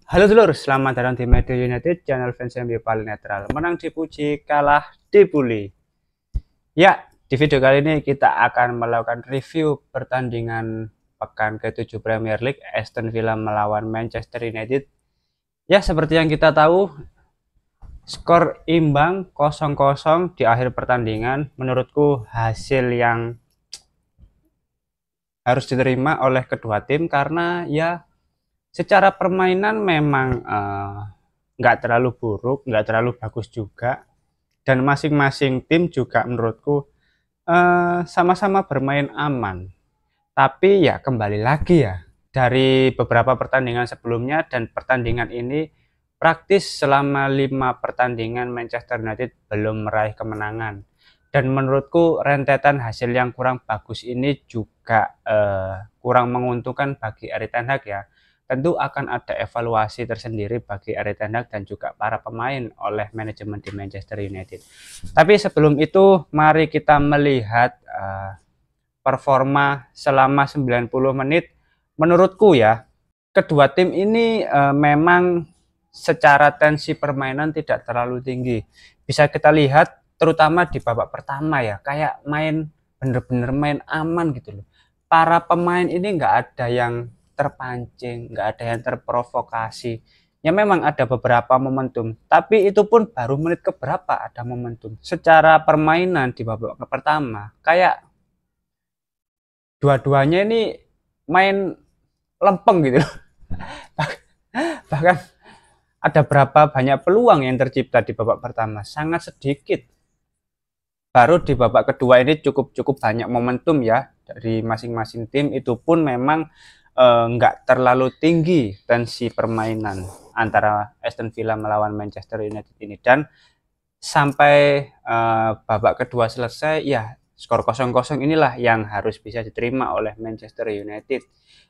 Halo dulur, selamat datang di Media United, channel fans MU paling netral. Menang dipuji, kalah dibully. Ya, di video kali ini kita akan melakukan review pertandingan pekan ke-7 Premier League, Aston Villa melawan Manchester United. Ya, seperti yang kita tahu, skor imbang 0-0 di akhir pertandingan. Menurutku hasil yang harus diterima oleh kedua tim karena ya secara permainan memang nggak terlalu buruk, nggak terlalu bagus juga, dan masing-masing tim juga menurutku sama-sama bermain aman. Tapi ya kembali lagi ya, dari beberapa pertandingan sebelumnya dan pertandingan ini praktis selama 5 pertandingan Manchester United belum meraih kemenangan. Dan menurutku rentetan hasil yang kurang bagus ini juga kurang menguntungkan bagi Erik ten Hag ya. Tentu akan ada evaluasi tersendiri bagi Erik ten Hag dan juga para pemain oleh manajemen di Manchester United. Tapi sebelum itu mari kita melihat performa selama 90 menit. Menurutku ya, kedua tim ini memang secara tensi permainan tidak terlalu tinggi. Bisa kita lihat terutama di babak pertama ya, kayak main bener-bener main aman gitu loh. Para pemain ini nggak ada yang terpancing, nggak ada yang terprovokasi. Ya memang ada beberapa momentum, tapi itu pun baru menit keberapa ada momentum. Secara permainan di babak pertama, kayak dua-duanya ini main lempeng gitu loh. Bahkan ada berapa banyak peluang yang tercipta di babak pertama, sangat sedikit. Baru di babak kedua ini cukup banyak momentum ya dari masing-masing tim, itu pun memang nggak terlalu tinggi tensi permainan antara Aston Villa melawan Manchester United ini. Dan sampai babak kedua selesai ya, skor 0-0 inilah yang harus bisa diterima oleh Manchester United.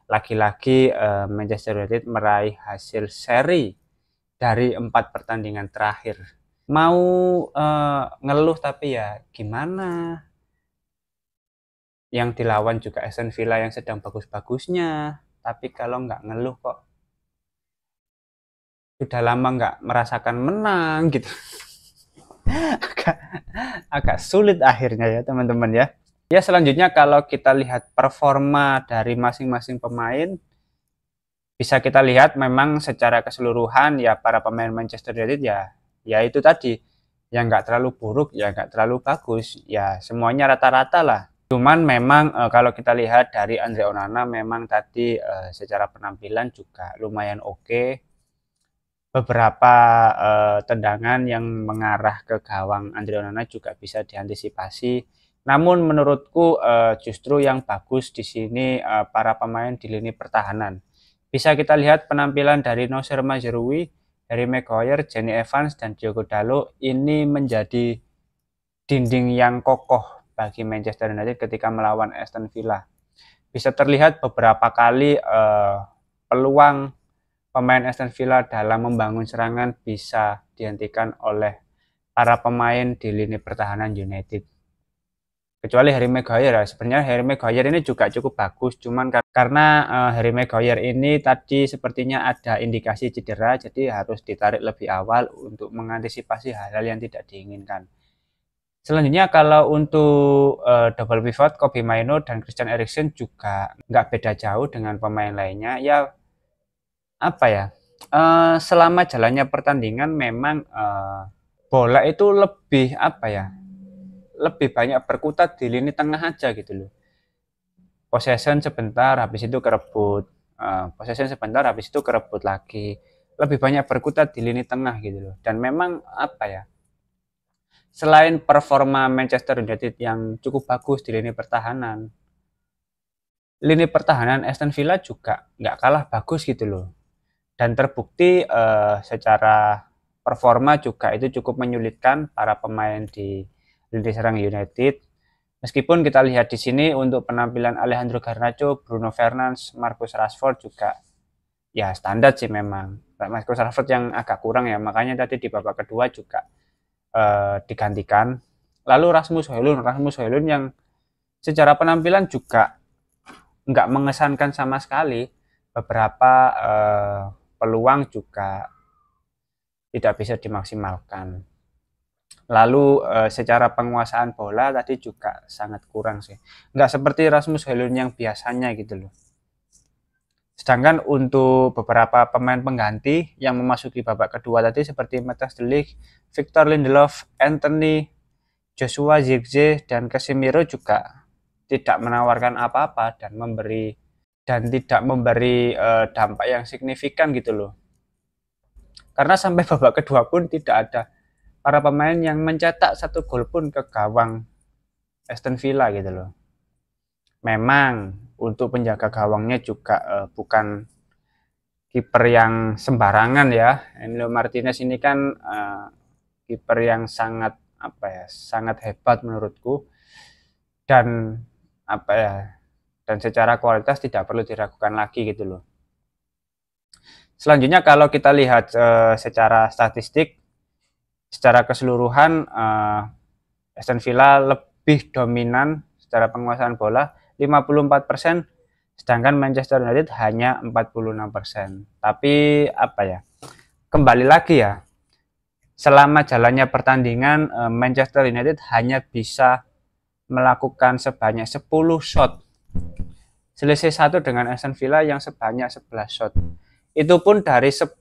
Lagi-lagi Manchester United meraih hasil seri dari 4 pertandingan terakhir. Mau ngeluh tapi ya gimana, yang dilawan juga Aston Villa yang sedang bagus-bagusnya. Tapi kalau nggak ngeluh kok sudah lama nggak merasakan menang gitu. agak, agak sulit akhirnya ya teman-teman ya. Ya selanjutnya kalau kita lihat performa dari masing-masing pemain, bisa kita lihat memang secara keseluruhan ya para pemain Manchester United ya itu tadi, yang nggak terlalu buruk ya nggak terlalu bagus, ya semuanya rata-rata lah. Cuman memang kalau kita lihat dari Andre Onana memang tadi secara penampilan juga lumayan oke. Beberapa tendangan yang mengarah ke gawang Andre Onana juga bisa diantisipasi. Namun menurutku justru yang bagus di sini para pemain di lini pertahanan. Bisa kita lihat penampilan dari Noussair Mazraoui, Harry Maguire, Jonny Evans, dan Diogo Dalot ini menjadi dinding yang kokoh bagi Manchester United ketika melawan Aston Villa. Bisa terlihat beberapa kali peluang pemain Aston Villa dalam membangun serangan bisa dihentikan oleh para pemain di lini pertahanan United. Kecuali Harry Maguire, sebenarnya Harry Maguire ini juga cukup bagus, cuman karena Harry Maguire ini tadi sepertinya ada indikasi cedera, jadi harus ditarik lebih awal untuk mengantisipasi hal-hal yang tidak diinginkan. Selanjutnya kalau untuk double pivot, Kobbie Mainoo dan Christian Eriksen juga nggak beda jauh dengan pemain lainnya. Ya apa ya, selama jalannya pertandingan memang bola itu lebih apa ya, lebih banyak berkutat di lini tengah aja gitu loh. Possession sebentar habis itu kerebut, possession sebentar habis itu kerebut lagi, lebih banyak berkutat di lini tengah gitu loh. Dan memang apa ya, selain performa Manchester United yang cukup bagus di lini pertahanan Aston Villa juga nggak kalah bagus gitu loh. Dan terbukti secara performa juga itu cukup menyulitkan para pemain di lini serang United. Meskipun kita lihat di sini untuk penampilan Alejandro Garnacho, Bruno Fernandes, Marcus Rashford juga ya standar sih memang. Marcus Rashford yang agak kurang ya, makanya tadi di babak kedua juga digantikan. Lalu Rasmus Højlund yang secara penampilan juga nggak mengesankan sama sekali. Beberapa peluang juga tidak bisa dimaksimalkan. Lalu secara penguasaan bola tadi juga sangat kurang sih. Nggak seperti Rasmus Højlund yang biasanya gitu loh. Sedangkan untuk beberapa pemain pengganti yang memasuki babak kedua tadi seperti Matthijs de Ligt, Victor Lindelof, Anthony, Joshua Zirkzee, dan Casemiro juga tidak menawarkan apa-apa dan tidak memberi dampak yang signifikan gitu loh. Karena sampai babak kedua pun tidak ada para pemain yang mencetak satu gol pun ke gawang Aston Villa gitu loh. Memang untuk penjaga gawangnya juga bukan kiper yang sembarangan ya. Emilio Martinez ini kan kiper yang sangat sangat hebat menurutku, dan dan secara kualitas tidak perlu diragukan lagi gitu loh. Selanjutnya kalau kita lihat secara statistik, secara keseluruhan Aston Villa lebih dominan secara penguasaan bola 54%, sedangkan Manchester United hanya 46%. Tapi kembali lagi ya, selama jalannya pertandingan Manchester United hanya bisa melakukan sebanyak 10 shot, selisih satu dengan Aston Villa yang sebanyak 11 shot. Itu pun dari 10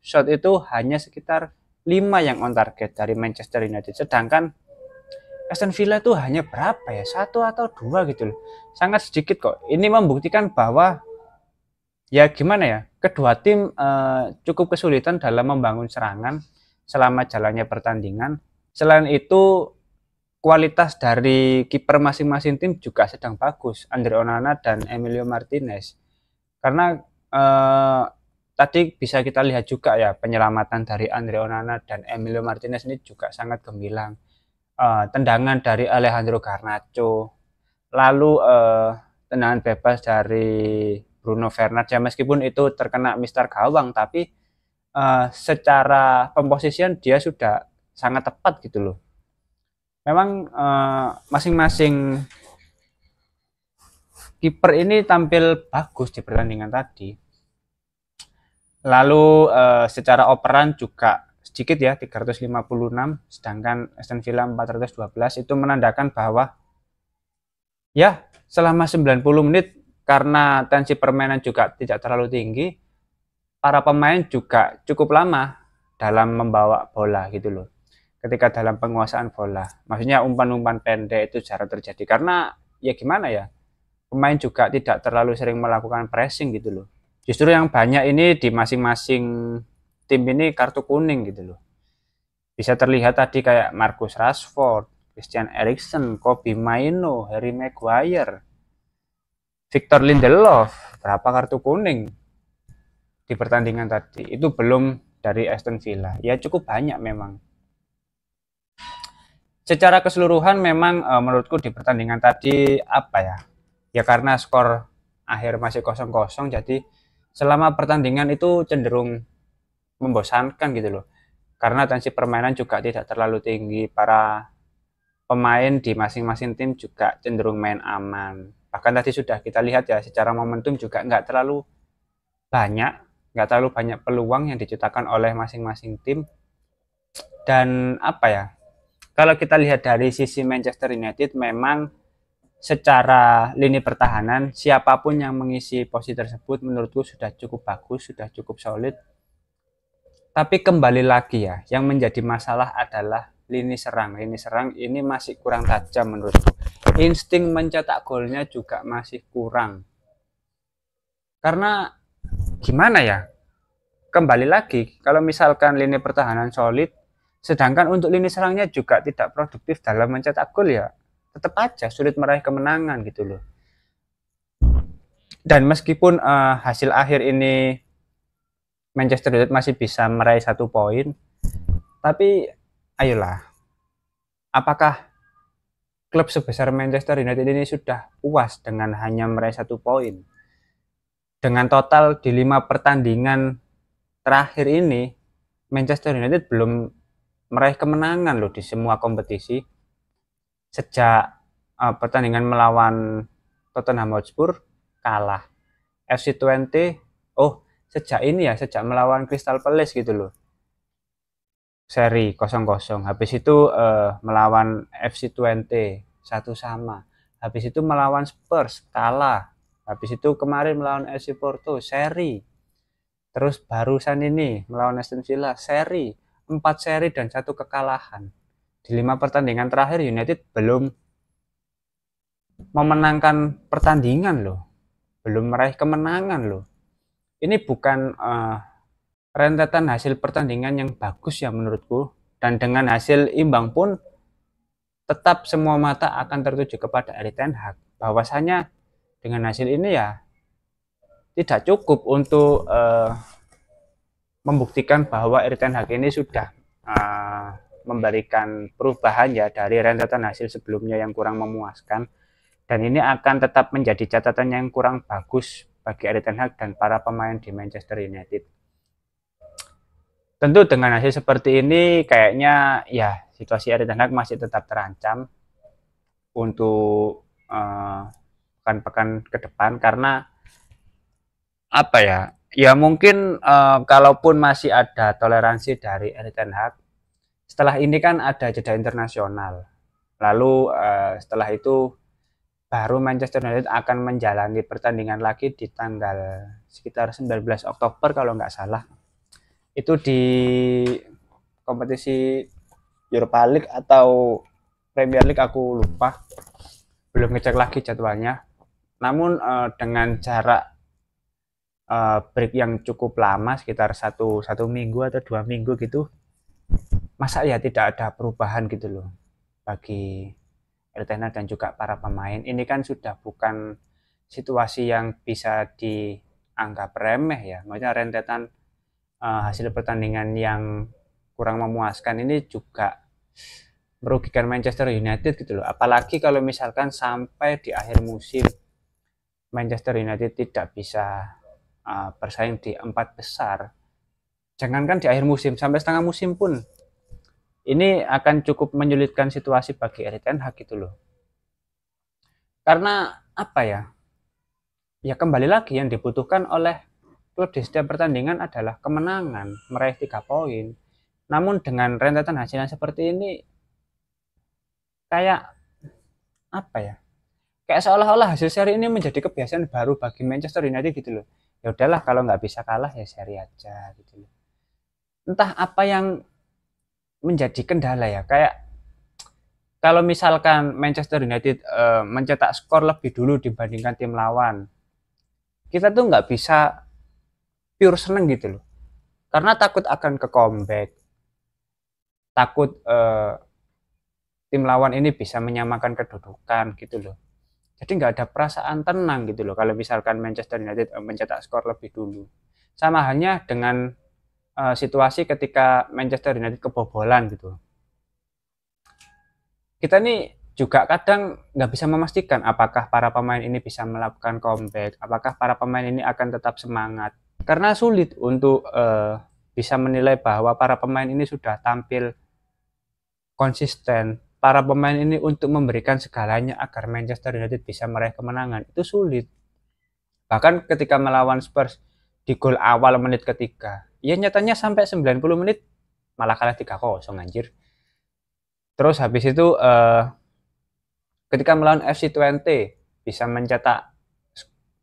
shot itu hanya sekitar 5 yang on target dari Manchester United, sedangkan Aston Villa itu hanya berapa ya, 1 atau 2 gitu loh, sangat sedikit kok. Ini membuktikan bahwa ya gimana ya, kedua tim cukup kesulitan dalam membangun serangan selama jalannya pertandingan. Selain itu kualitas dari kiper masing-masing tim juga sedang bagus, Andre Onana dan Emilio Martinez. Karena tadi bisa kita lihat juga ya, penyelamatan dari Andre Onana dan Emilio Martinez ini juga sangat gemilang. Tendangan dari Alejandro Garnacho, lalu tendangan bebas dari Bruno Fernandes ya, meskipun itu terkena mister gawang, tapi secara pemposisian dia sudah sangat tepat gitu loh. Memang masing-masing kiper ini tampil bagus di pertandingan tadi. Lalu secara operan juga sedikit ya, 356, sedangkan Aston Villa 412. Itu menandakan bahwa ya selama 90 menit karena tensi permainan juga tidak terlalu tinggi, para pemain juga cukup lama dalam membawa bola gitu loh. Ketika dalam penguasaan bola, maksudnya umpan-umpan pendek itu jarang terjadi karena ya gimana ya, pemain juga tidak terlalu sering melakukan pressing gitu loh. Justru yang banyak ini di masing-masing tim ini kartu kuning gitu loh. Bisa terlihat tadi kayak Marcus Rashford, Christian Eriksen, Kobbie Mainoo, Harry Maguire, Victor Lindelof, berapa kartu kuning di pertandingan tadi. Itu belum dari Aston Villa. Ya cukup banyak memang. Secara keseluruhan memang menurutku di pertandingan tadi ya karena skor akhir masih 0-0, jadi selama pertandingan itu cenderung membosankan gitu loh. Karena tensi permainan juga tidak terlalu tinggi, para pemain di masing-masing tim juga cenderung main aman. Bahkan tadi sudah kita lihat ya, secara momentum juga nggak terlalu banyak peluang yang diciptakan oleh masing-masing tim. Dan kalau kita lihat dari sisi Manchester United, memang secara lini pertahanan siapapun yang mengisi posisi tersebut menurutku sudah cukup bagus, sudah cukup solid. Tapi kembali lagi ya, yang menjadi masalah adalah lini serang. Lini serang ini masih kurang tajam menurutku. Insting mencetak golnya juga masih kurang. Karena gimana ya? Kembali lagi, kalau misalkan lini pertahanan solid, sedangkan untuk lini serangnya juga tidak produktif dalam mencetak gol, ya tetap aja sulit meraih kemenangan gitu loh. Dan meskipun hasil akhir ini Manchester United masih bisa meraih 1 poin, tapi ayolah, apakah klub sebesar Manchester United ini sudah puas dengan hanya meraih 1 poin? Dengan total di 5 pertandingan terakhir ini, Manchester United belum meraih kemenangan loh di semua kompetisi. Sejak pertandingan melawan Tottenham Hotspur kalah, FC20 sejak ini ya, sejak melawan Crystal Palace gitu loh. Seri 0-0. Habis itu melawan FC Twente 1-1. Habis itu melawan Spurs kalah. Habis itu kemarin melawan FC Porto seri. Terus barusan ini melawan Aston Villa seri. 4 seri dan 1 kekalahan. Di 5 pertandingan terakhir United belum memenangkan pertandingan loh. Belum meraih kemenangan loh. Ini bukan rentetan hasil pertandingan yang bagus ya menurutku, dan dengan hasil imbang pun tetap semua mata akan tertuju kepada Erik ten Hag, bahwasanya dengan hasil ini ya tidak cukup untuk membuktikan bahwa Erik ten Hag ini sudah memberikan perubahan ya dari rentetan hasil sebelumnya yang kurang memuaskan, dan ini akan tetap menjadi catatan yang kurang bagus bagi Erik ten Hag dan para pemain di Manchester United. Tentu dengan hasil seperti ini kayaknya ya situasi Erik ten Hag masih tetap terancam untuk pekan-pekan ke depan, karena apa ya? Ya mungkin kalaupun masih ada toleransi dari Erik ten Hag, setelah ini kan ada jeda internasional. Lalu setelah itu baru Manchester United akan menjalani pertandingan lagi di tanggal sekitar 19 Oktober kalau nggak salah. Itu di kompetisi Europa League atau Premier League, aku lupa, belum ngecek lagi jadwalnya. Namun dengan jarak break yang cukup lama sekitar satu minggu atau 2 minggu gitu, masa ya tidak ada perubahan gitu loh bagi Erik ten Hag dan juga para pemain. Ini kan sudah bukan situasi yang bisa dianggap remeh ya, maksudnya rentetan hasil pertandingan yang kurang memuaskan ini juga merugikan Manchester United gitu loh. Apalagi kalau misalkan sampai di akhir musim Manchester United tidak bisa bersaing di 4 besar. Jangankan di akhir musim, sampai setengah musim pun ini akan cukup menyulitkan situasi bagi Erik ten Hag gitu loh. Karena apa ya? Ya kembali lagi yang dibutuhkan oleh klub di setiap pertandingan adalah kemenangan, meraih 3 poin. Namun dengan rentetan hasil yang seperti ini, kayak apa ya? Kayak seolah-olah hasil seri ini menjadi kebiasaan baru bagi Manchester United gitu loh. Ya udahlah, kalau nggak bisa kalah ya seri aja gitu loh. Entah apa yang menjadi kendala ya. Kayak kalau misalkan Manchester United mencetak skor lebih dulu dibandingkan tim lawan, kita tuh nggak bisa pure seneng gitu loh. Karena takut akan ke comeback, takut tim lawan ini bisa menyamakan kedudukan gitu loh. Jadi nggak ada perasaan tenang gitu loh kalau misalkan Manchester United mencetak skor lebih dulu. Sama halnya dengan situasi ketika Manchester United kebobolan gitu. Kita nih juga kadang nggak bisa memastikan apakah para pemain ini bisa melakukan comeback, apakah para pemain ini akan tetap semangat. Karena sulit untuk bisa menilai bahwa para pemain ini sudah tampil konsisten, para pemain ini untuk memberikan segalanya agar Manchester United bisa meraih kemenangan, itu sulit. Bahkan ketika melawan Spurs di gol awal menit ketiga, ya nyatanya sampai 90 menit malah kalah 3-0 anjir. Terus habis itu ketika melawan FC Twente bisa mencetak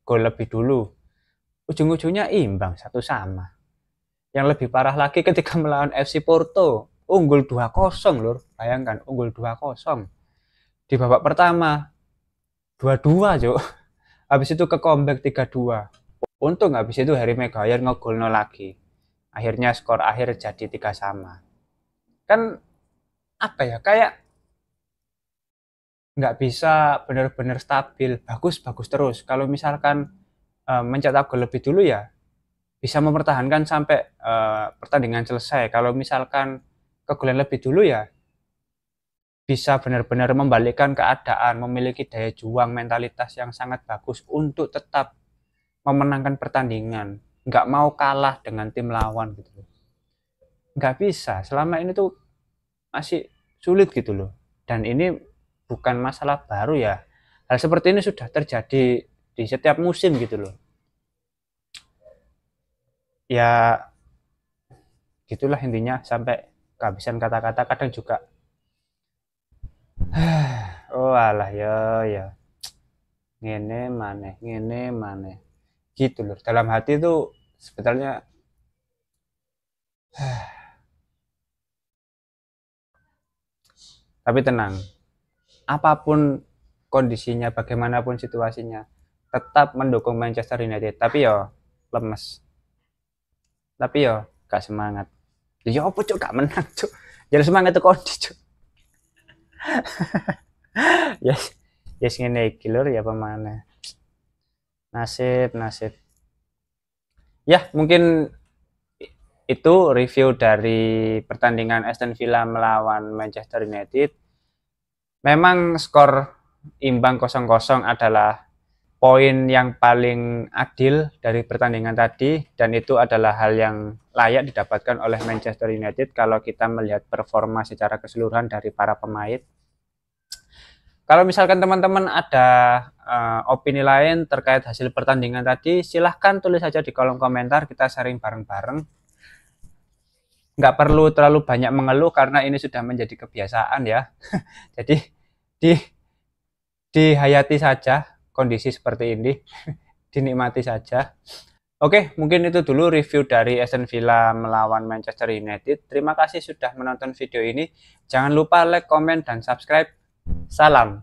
gol lebih dulu, ujung-ujungnya imbang 1-1. Yang lebih parah lagi ketika melawan FC Porto, unggul 2-0 lur. Bayangkan unggul 2-0. Di babak pertama 2-2, Cuk. Habis itu ke comeback 3-2. Untung habis itu Harry Maguire ngegolno lagi. Akhirnya skor akhir jadi 3-3. Kan apa ya? Kayak nggak bisa benar-benar stabil, bagus-bagus terus. Kalau misalkan mencetak gol lebih dulu ya bisa mempertahankan sampai pertandingan selesai. Kalau misalkan kegolan lebih dulu ya bisa benar-benar membalikkan keadaan, memiliki daya juang, mentalitas yang sangat bagus untuk tetap memenangkan pertandingan, nggak mau kalah dengan tim lawan gitu loh. Nggak bisa, selama ini tuh masih sulit gitu loh. Dan ini bukan masalah baru ya, hal seperti ini sudah terjadi di setiap musim gitu loh. Ya gitulah intinya, sampai kehabisan kata-kata kadang juga. Oh alah ya ya, ngene maneh gitu loh, dalam hati tuh sebetulnya. Tapi tenang, apapun kondisinya, bagaimanapun situasinya, tetap mendukung Manchester United. Tapi yo lemes, tapi yo gak semangat. Ya apa cuk, gak menang cuk, jadi semangat tuh kondi cuk. Yes, yes ngene iki lur ya pemane, nasib nasib. Ya mungkin itu review dari pertandingan Aston Villa melawan Manchester United. Memang skor imbang 0-0 adalah poin yang paling adil dari pertandingan tadi, dan itu adalah hal yang layak didapatkan oleh Manchester United kalau kita melihat performa secara keseluruhan dari para pemain. Kalau misalkan teman-teman ada opini lain terkait hasil pertandingan tadi, silahkan tulis saja di kolom komentar, kita sharing bareng-bareng. Nggak perlu terlalu banyak mengeluh karena ini sudah menjadi kebiasaan ya. Jadi di dihayati saja kondisi seperti ini, dinikmati saja. Oke, mungkin itu dulu review dari Aston Villa melawan Manchester United. Terima kasih sudah menonton video ini. Jangan lupa like, komen, dan subscribe. Salam.